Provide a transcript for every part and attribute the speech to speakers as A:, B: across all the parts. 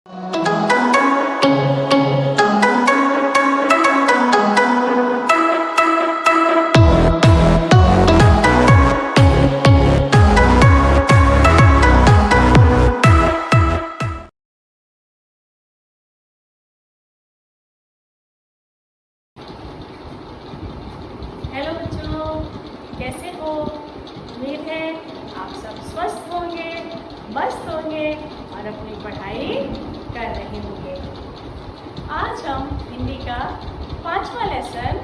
A: Hello बच्चों, कैसे हो? उम्मीद है आप सब स्वस्थ होंगे, मस्त होंगे और अपनी पढ़ाई कर रहे होंगे। आज हम हिंदी का 5वां लेसन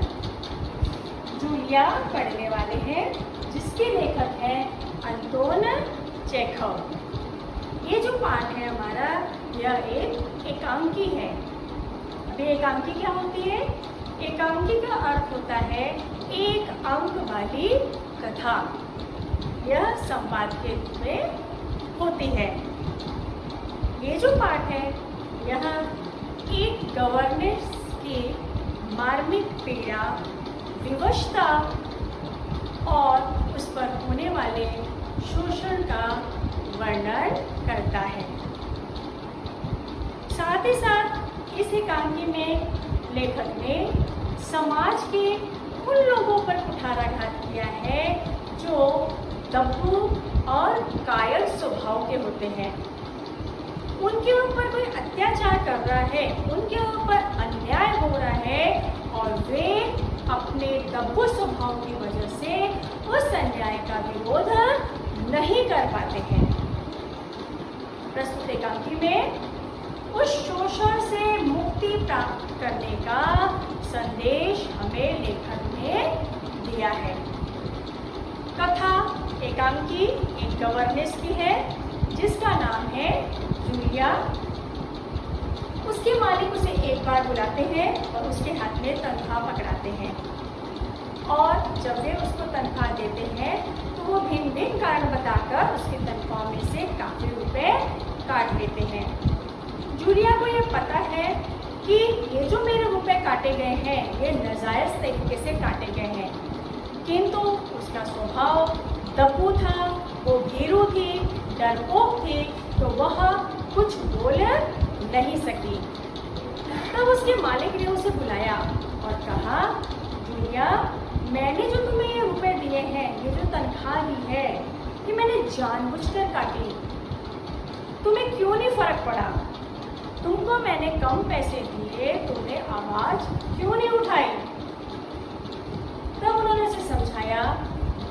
A: जूलिया पढ़ने वाले हैं, जिसके लेखक हैं अंतोन चेखव। ये जो पाठ है हमारा, यह एक एकांकी है। अभी एकांकी क्या होती है? एकांकी का अर्थ होता है एक अंक वाली कथा। यह संवाद के रूप में होती है। ये जो पाठ है, यह एक गवर्नेंस की मार्मिक पीड़ा, विवशता और उस पर होने वाले शोषण का वर्णन करता है। साथ ही साथ इस एकांकी में लेखक ने समाज के उन लोगों पर कुठाराघात किया है जो दब्बू और कायर स्वभाव के होते हैं। उनके ऊपर कोई अत्याचार कर रहा है, उनके ऊपर अन्याय हो रहा है और वे अपने दब्बू स्वभाव की वजह से उस अन्याय का विरोध नहीं कर पाते हैं। प्रस्तुत एकांकी में उस शोषण से मुक्ति प्राप्त करने का संदेश हमें लेखक ने दिया है। कथा एकांकी एक गवर्नेंस की है, जिसका नाम है जूलिया। उसके मालिक उसे एक बार बुलाते हैं और उसके हाथ में तनख्वाह पकड़ाते हैं, और जब वे उसको तनख्वाह देते हैं तो वो भिन्न भिन्न कारण बताकर उसकी तनख्वाह में से काफ़ी रुपए काट लेते हैं। जूलिया को ये पता है कि ये जो मेरे रुपए काटे गए हैं, ये नाजायज़ तरीके से काटे गए हैं, किंतु उसका स्वभाव दब्बू था, वो भीरू थी, डरपोक थी, तो वह कुछ बोल नहीं सकी। तब उसके मालिक ने उसे बुलाया और कहा, जूलिया, मैंने जो तुम्हें ये रुपए दिए हैं, ये जो तनख्वाह दी है, ये मैंने जानबूझकर काटी। तुम्हें क्यों नहीं फर्क पड़ा? तुमको मैंने कम पैसे दिए, तुमने आवाज क्यों नहीं उठाई? तब उन्होंने उसे समझाया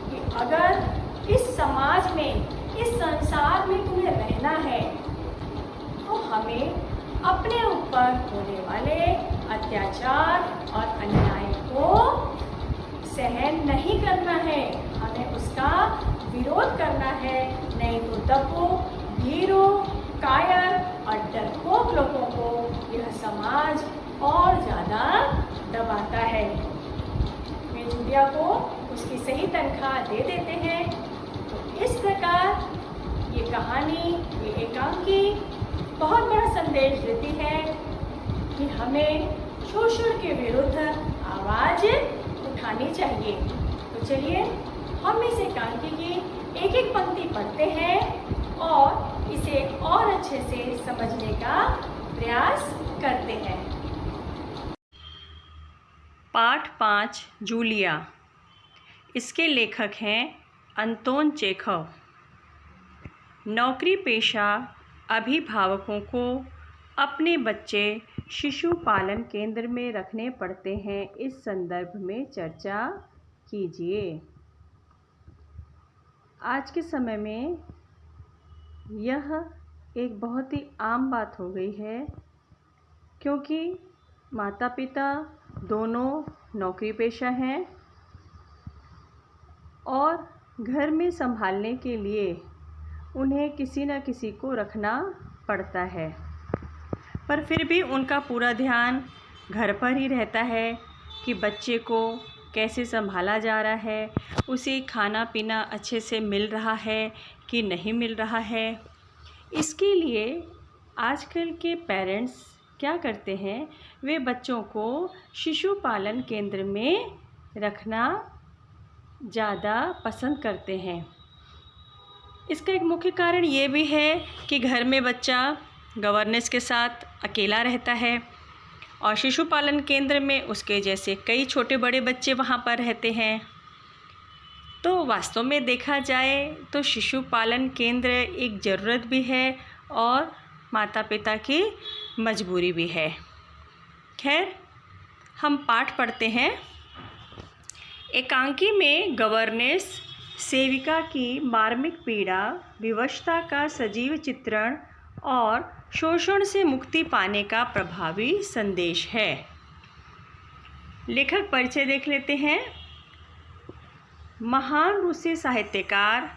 A: कि अगर इस समाज में, इस संसार में तुम्हें रहना है, तो हमें अपने ऊपर होने वाले अत्याचार और अन्याय को सहन नहीं करना है, हमें उसका विरोध करना है। नहीं तो दब्बू, भीरू, कायर और डरपोक लोगों को यह समाज और ज़्यादा दबाता है। वे जूलिया को उसकी सही तनख्वाह दे देते हैं। तो इस प्रकार ये कहानी, ये एकांकी बहुत बड़ा संदेश देती है कि हमें शोषण के विरुद्ध आवाज़ उठानी चाहिए। तो चलिए हम इस एकांकी की एक एक पंक्ति पढ़ते हैं और इसे और अच्छे से समझने का प्रयास करते हैं।
B: पाठ 5 जूलिया। इसके लेखक हैं अंतोन चेखव। नौकरी पेशा अभिभावकों को अपने बच्चे शिशु पालन केंद्र में रखने पड़ते हैं। इस संदर्भ में चर्चा कीजिए। आज के समय में यह एक बहुत ही आम बात हो गई है, क्योंकि माता पिता दोनों नौकरी पेशा हैं और घर में संभालने के लिए उन्हें किसी न किसी को रखना पड़ता है, पर फिर भी उनका पूरा ध्यान घर पर ही रहता है कि बच्चे को कैसे संभाला जा रहा है, उसे खाना पीना अच्छे से मिल रहा है कि नहीं मिल रहा है। इसके लिए आजकल के पेरेंट्स क्या करते हैं, वे बच्चों को शिशु पालन केंद्र में रखना ज़्यादा पसंद करते हैं। इसका एक मुख्य कारण ये भी है कि घर में बच्चा गवर्नेंस के साथ अकेला रहता है और शिशु पालन केंद्र में उसके जैसे कई छोटे बड़े बच्चे वहाँ पर रहते हैं। तो वास्तव में देखा जाए तो शिशु पालन केंद्र एक ज़रूरत भी है और माता पिता की मजबूरी भी है। खैर, हम पाठ पढ़ते हैं। एकांकी में गवर्नेंस सेविका की मार्मिक पीड़ा, विवशता का सजीव चित्रण और शोषण से मुक्ति पाने का प्रभावी संदेश है। लेखक परिचय देख लेते हैं। महान रूसी साहित्यकार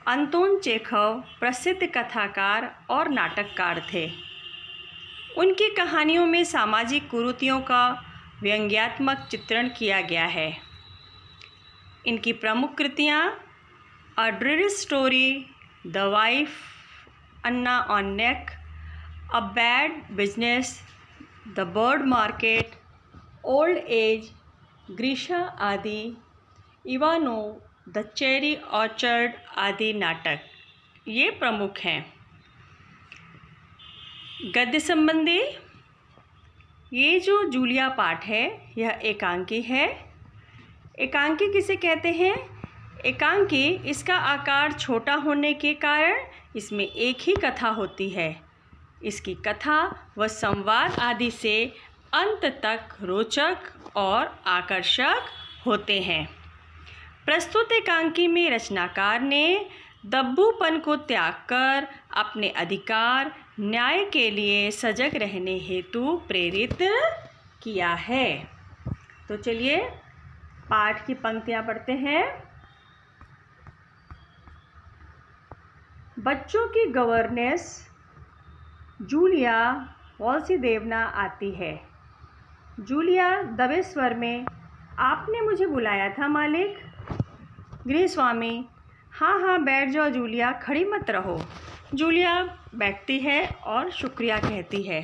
B: अंतोन चेखव प्रसिद्ध कथाकार और नाटककार थे। उनकी कहानियों में सामाजिक कुरीतियों का व्यंग्यात्मक चित्रण किया गया है। इनकी प्रमुख कृतियाँ a dreary story, the wife, Anna on neck, a bad business, the bird market, old age, Grisha आदि, इवानोव, द चेरी ऑर्चर्ड आदि नाटक ये प्रमुख हैं। गद्य संबंधी ये जो जूलिया पाठ है यह एकांकी है। एकांकी किसे कहते हैं? एकांकी इसका आकार छोटा होने के कारण इसमें एक ही कथा होती है। इसकी कथा व संवाद आदि से अंत तक रोचक और आकर्षक होते हैं। प्रस्तुत एकांकी में रचनाकार ने दब्बूपन को त्याग कर अपने अधिकार न्याय के लिए सजग रहने हेतु प्रेरित किया है। तो चलिए पाठ की पंक्तियाँ पढ़ते हैं। बच्चों की गवर्नेंस जूलिया वॉल्सीदेवना आती है। जूलिया दबे स्वर में, आपने मुझे बुलाया था मालिक। गृहस्वामी, हाँ हाँ बैठ जाओ जूलिया, खड़ी मत रहो। जूलिया बैठती है और शुक्रिया कहती है।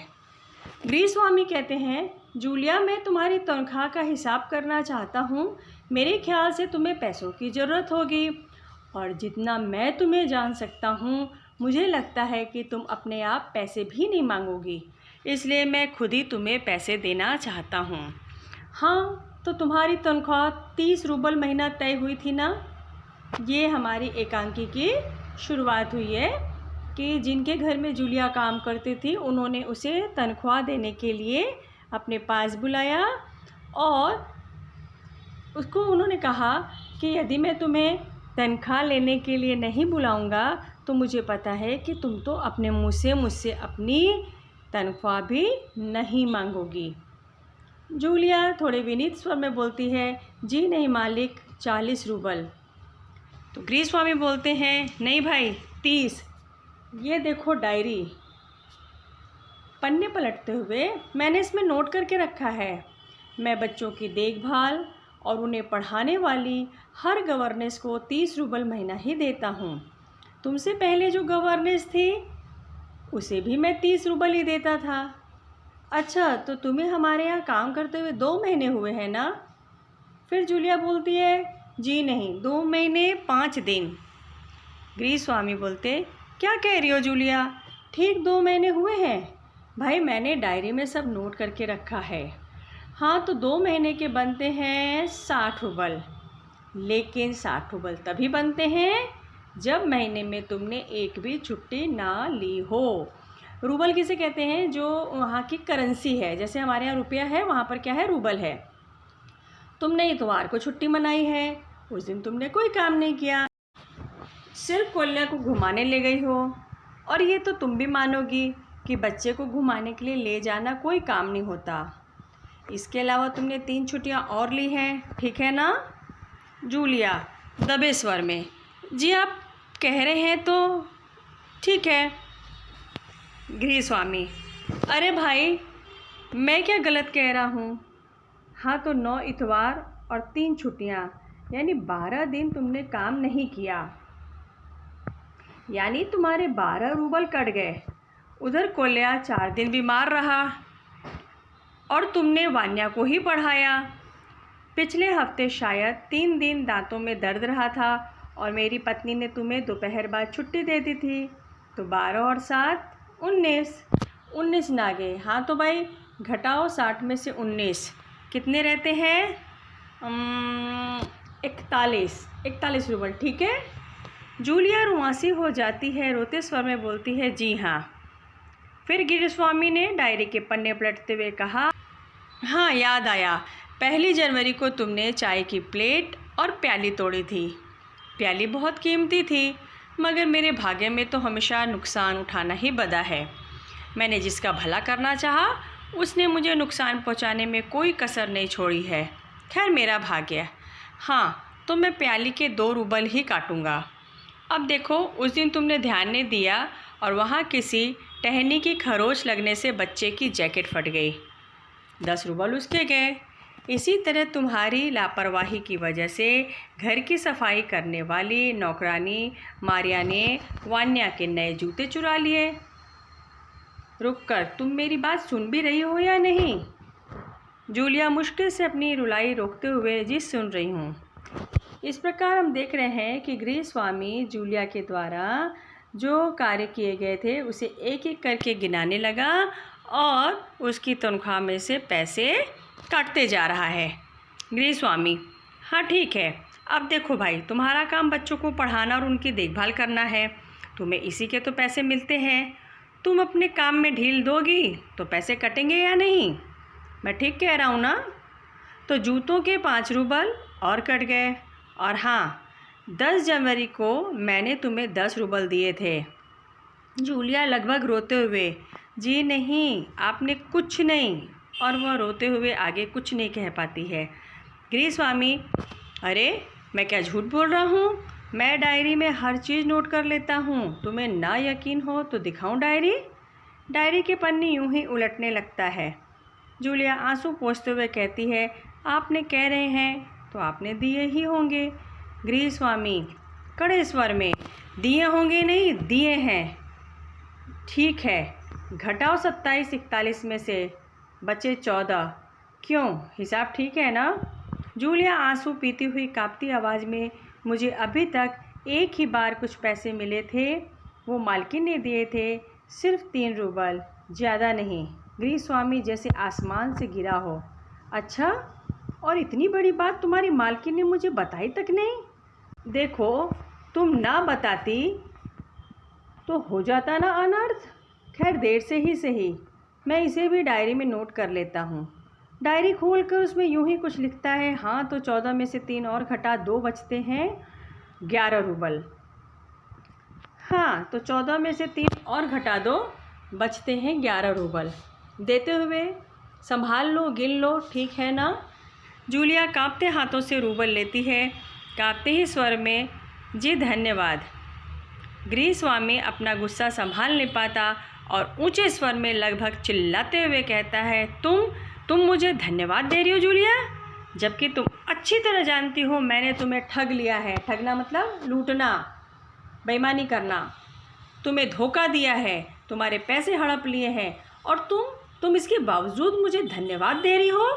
B: गृहस्वामी कहते हैं, जूलिया मैं तुम्हारी तनख्वाह का हिसाब करना चाहता हूँ। मेरे ख्याल से तुम्हें पैसों की ज़रूरत होगी और जितना मैं तुम्हें जान सकता हूँ मुझे लगता है कि तुम अपने आप पैसे भी नहीं मांगोगी, इसलिए मैं खुद ही तुम्हें पैसे देना चाहता हूँ। हाँ, तो तुम्हारी तनख्वाह 30 रूबल महीना तय हुई थी ना? ये हमारी एकांकी की शुरुआत हुई है कि जिनके घर में जूलिया काम करती थी उन्होंने उसे तनख्वाह देने के लिए अपने पास बुलाया और उसको उन्होंने कहा कि यदि मैं तुम्हें तनख्वाह लेने के लिए नहीं बुलाऊंगा तो मुझे पता है कि तुम तो अपने मुँह से मुझसे अपनी तनख्वाह भी नहीं मांगोगी। जूलिया थोड़े विनीत स्वर में बोलती है, जी नहीं मालिक, 40 रूबल। तो गृहस्वामी बोलते हैं, नहीं भाई 30। ये देखो डायरी। पन्ने पलटते हुए मैंने इसमें नोट करके रखा है। मैं बच्चों की देखभाल और उन्हें पढ़ाने वाली हर गवर्नेंस को 30 रूबल महीना ही देता हूँ। तुमसे पहले जो गवर्नेंस थी उसे भी मैं 30 रूबल ही देता था। अच्छा, तो तुम्हें हमारे यहाँ काम करते हुए 2 महीने हुए हैं ना? फिर जूलिया बोलती है, जी नहीं, 2 महीने 5 दिन। गृहस्वामी बोलते, क्या कह रही हो जूलिया? ठीक 2 महीने हुए हैं भाई, मैंने डायरी में सब नोट करके रखा है। हाँ, तो 2 महीने के बनते हैं 60 रूबल। लेकिन 60 रूबल तभी बनते हैं जब महीने में तुमने एक भी छुट्टी ना ली हो। रूबल किसे कहते हैं? जो वहाँ की करेंसी है। जैसे हमारे यहाँ रुपया है, वहाँ पर क्या है? रूबल है। तुमने इतवार को छुट्टी मनाई है, उस दिन तुमने कोई काम नहीं किया, सिर्फ कोल्या को घुमाने ले गई हो। और ये तो तुम भी मानोगी कि बच्चे को घुमाने के लिए ले जाना कोई काम नहीं होता। इसके अलावा तुमने 3 छुट्टियाँ और ली हैं, ठीक है ना? जूलिया दबे स्वर में, जी आप कह रहे हैं तो ठीक है। गृहस्वामी, अरे भाई मैं क्या गलत कह रहा हूँ? हाँ, तो 9 इतवार और 3 छुट्टियाँ यानी 12 दिन तुमने काम नहीं किया, यानी तुम्हारे 12 रूबल कट गए। उधर कोल्या 4 दिन बीमार रहा और तुमने वान्या को ही पढ़ाया। पिछले हफ्ते शायद 3 दिन दांतों में दर्द रहा था और मेरी पत्नी ने तुम्हें दोपहर बाद छुट्टी दे दी थी। तो 12 और 7 19। 19 नागे। हाँ तो भाई घटाओ 60 में से 19, कितने रहते हैं? 41 रूबल। ठीक है। जूलिया रुआंसी हो जाती है, रोते स्वर में बोलती है जी हाँ। फिर गिरस्वामी ने डायरी के पन्ने पलटते हुए कहा, हाँ याद आया, 1 जनवरी को तुमने चाय की प्लेट और प्याली तोड़ी थी। प्याली बहुत कीमती थी, मगर मेरे भाग्य में तो हमेशा नुकसान उठाना ही बदा है। मैंने जिसका भला करना चाहा उसने मुझे नुकसान पहुंचाने में कोई कसर नहीं छोड़ी है। खैर मेरा भाग्य। हाँ तो मैं प्याली के 2 रूबल ही काटूंगा। अब देखो, उस दिन तुमने ध्यान नहीं दिया और वहाँ किसी टहनी की खरोच लगने से बच्चे की जैकेट फट गई, 10 रूबल उसके गए। इसी तरह तुम्हारी लापरवाही की वजह से घर की सफाई करने वाली नौकरानी मारिया ने वान्या के नए जूते चुरा लिए। रुककर तुम मेरी बात सुन भी रही हो या नहीं? जूलिया मुश्किल से अपनी रुलाई रोकते हुए जी सुन रही हूँ। इस प्रकार हम देख रहे हैं कि गृहस्वामी जूलिया के द्वारा जो कार्य किए गए थे उसे एक एक करके गिनाने लगा और उसकी तनख्वाह में से पैसे काटते जा रहा है। गृहस्वामी, हाँ ठीक है, अब देखो भाई, तुम्हारा काम बच्चों को पढ़ाना और उनकी देखभाल करना है, तुम्हें इसी के तो पैसे मिलते हैं। तुम अपने काम में ढील दोगी तो पैसे कटेंगे या नहीं? मैं ठीक कह रहा हूँ ना? तो जूतों के 5 रूबल और कट गए। और हाँ, 10 जनवरी को मैंने तुम्हें 10 रूबल दिए थे। जूलिया लगभग रोते हुए, जी नहीं, आपने कुछ नहीं, और वह रोते हुए आगे कुछ नहीं कह पाती है। गृहस्वामी, अरे मैं क्या झूठ बोल रहा हूँ? मैं डायरी में हर चीज़ नोट कर लेता हूँ। तुम्हें ना यकीन हो तो दिखाऊं डायरी? डायरी के पन्ने यूं ही उलटने लगता है। जूलिया आंसू पोंछते हुए कहती है, आपने कह रहे हैं तो आपने दिए ही होंगे। गृहस्वामी कड़े स्वर में, दिए होंगे नहीं, दिए हैं। ठीक है, घटाओ 27 41 में से बचे 14। क्यों, हिसाब ठीक है ना? जूलिया आंसू पीती हुई कांपती आवाज़ में, मुझे अभी तक एक ही बार कुछ पैसे मिले थे, वो मालकिन ने दिए थे, सिर्फ 3 रूबल, ज़्यादा नहीं। गृहस्वामी जैसे आसमान से गिरा हो। अच्छा, और इतनी बड़ी बात तुम्हारी मालकिन ने मुझे बताई तक नहीं? देखो, तुम ना बताती तो हो जाता ना अनर्थ। खैर देर से ही सही, मैं इसे भी डायरी में नोट कर लेता हूँ। डायरी खोलकर उसमें यूं ही कुछ लिखता है, हाँ तो 14 में से 3 और घटा 2 बचते हैं 11 रूबल। हाँ तो 14 में से 3 और घटा 2 बचते हैं 11 रूबल। देते हुए, संभाल लो, गिन लो, ठीक है ना? जूलिया कांपते हाथों से रूबल लेती है, कांपते ही स्वर में, जी धन्यवाद। गृहस्वामी अपना गुस्सा संभाल नहीं पाता और ऊंचे स्वर में लगभग चिल्लाते हुए कहता है, तुम मुझे धन्यवाद दे रही हो जूलिया, जबकि तुम अच्छी तरह जानती हो मैंने तुम्हें ठग लिया है। ठगना मतलब लूटना, बेईमानी करना। तुम्हें धोखा दिया है, तुम्हारे पैसे हड़प लिए हैं और तुम इसके बावजूद मुझे धन्यवाद दे रही हो?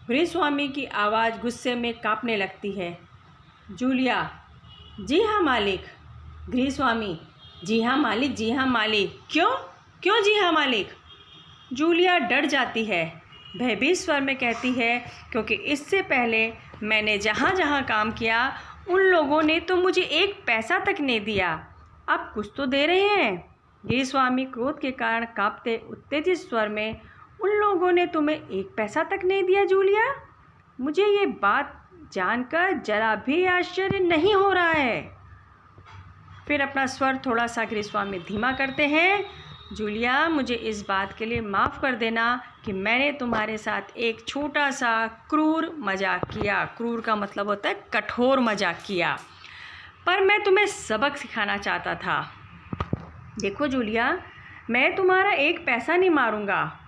B: गृहस्वामी की आवाज़ गुस्से में कांपने लगती है। जूलिया, जी हाँ मालिक। गृहस्वामी, जी हाँ मालिक, जी हाँ मालिक। क्यों जी हाँ मालिक? जूलिया डर जाती है, भयभीत स्वर में कहती है, क्योंकि इससे पहले मैंने जहाँ जहाँ काम किया उन लोगों ने तो मुझे 1 पैसा तक नहीं दिया, अब कुछ तो दे रहे हैं। गृहस्वामी क्रोध के कारण कांपते उत्तेजित स्वर में, उन लोगों ने तुम्हें 1 पैसा तक नहीं दिया जूलिया? मुझे ये बात जानकर जरा भी आश्चर्य नहीं हो रहा है। फिर अपना स्वर थोड़ा सा गृहस्वामी धीमा करते हैं, जूलिया मुझे इस बात के लिए माफ़ कर देना कि मैंने तुम्हारे साथ एक छोटा सा क्रूर मजाक किया। क्रूर का मतलब होता है कठोर मजाक किया, पर मैं तुम्हें सबक सिखाना चाहता था। देखो जूलिया, मैं तुम्हारा 1 पैसा नहीं मारूंगा।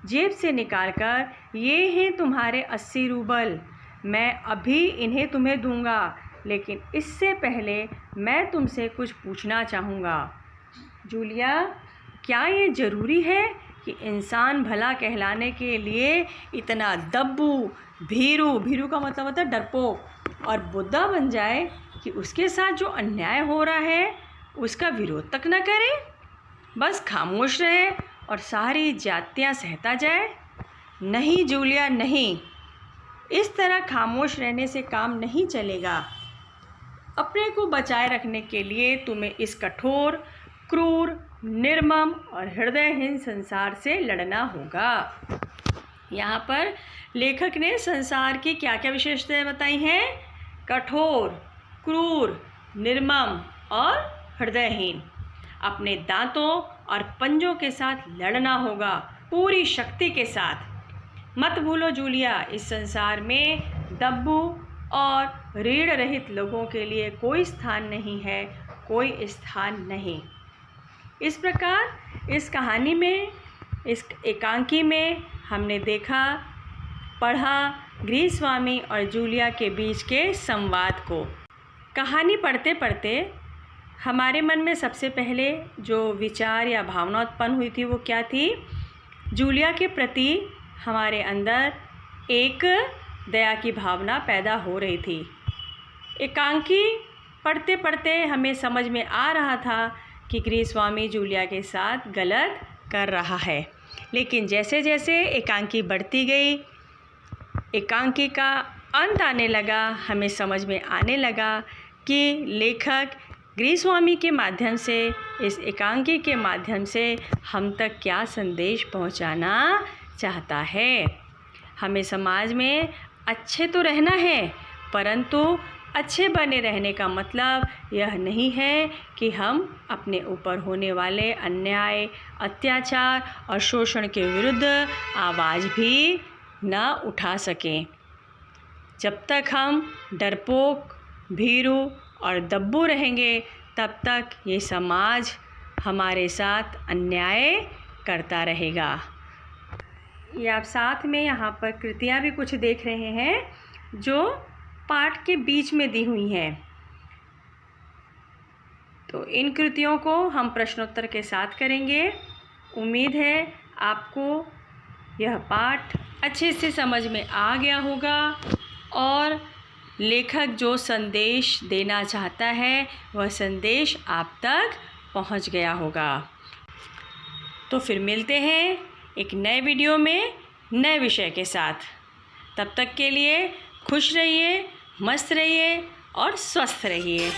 B: जेब से निकालकर ये हैं तुम्हारे 80 रूबल, मैं अभी इन्हें तुम्हें दूंगा, लेकिन इससे पहले मैं तुमसे कुछ पूछना चाहूँगा। जूलिया, क्या ये ज़रूरी है कि इंसान भला कहलाने के लिए इतना दब्बू, भीरू का मतलब होता है डरपोक, और बुद्धा बन जाए कि उसके साथ जो अन्याय हो रहा है उसका विरोध तक न करे, बस खामोश रहे और सारी जातियां सहता जाए? नहीं जूलिया, नहीं। इस तरह खामोश रहने से काम नहीं चलेगा। अपने को बचाए रखने के लिए तुम्हें इस कठोर, क्रूर, निर्मम और हृदयहीन संसार से लड़ना होगा। यहाँ पर लेखक ने संसार की क्या क्या विशेषताएं बताई हैं? कठोर, क्रूर, निर्मम और हृदयहीन। अपने दांतों और पंजों के साथ लड़ना होगा, पूरी शक्ति के साथ। मत भूलो जूलिया, इस संसार में दब्बू और रीढ़ रहित लोगों के लिए कोई स्थान नहीं है, कोई स्थान नहीं। इस प्रकार इस कहानी में, इस एकांकी में हमने देखा, पढ़ा गृहस्वामी और जूलिया के बीच के संवाद को। कहानी पढ़ते पढ़ते हमारे मन में सबसे पहले जो विचार या भावना उत्पन्न हुई थी वो क्या थी? जूलिया के प्रति हमारे अंदर एक दया की भावना पैदा हो रही थी। एकांकी पढ़ते पढ़ते हमें समझ में आ रहा था कि गृहस्वामी जूलिया के साथ गलत कर रहा है, लेकिन जैसे जैसे एकांकी बढ़ती गई, एकांकी का अंत आने लगा, हमें समझ में आने लगा कि लेखक गृहस्वामी के माध्यम से, इस एकांकी के माध्यम से हम तक क्या संदेश पहुंचाना चाहता है। हमें समाज में अच्छे तो रहना है, परंतु अच्छे बने रहने का मतलब यह नहीं है कि हम अपने ऊपर होने वाले अन्याय, अत्याचार और शोषण के विरुद्ध आवाज़ भी न उठा सकें। जब तक हम डरपोक, भीरू और दब्बू रहेंगे, तब तक ये समाज हमारे साथ अन्याय करता रहेगा। ये आप साथ में यहाँ पर कृतियाँ भी कुछ देख रहे हैं जो पाठ के बीच में दी हुई हैं। तो इन कृतियों को हम प्रश्नोत्तर के साथ करेंगे। उम्मीद है आपको यह पाठ अच्छे से समझ में आ गया होगा और लेखक जो संदेश देना चाहता है वह संदेश आप तक पहुंच गया होगा। तो फिर मिलते हैं एक नए वीडियो में नए विषय के साथ। तब तक के लिए खुश रहिए, मस्त रहिए और स्वस्थ रहिए।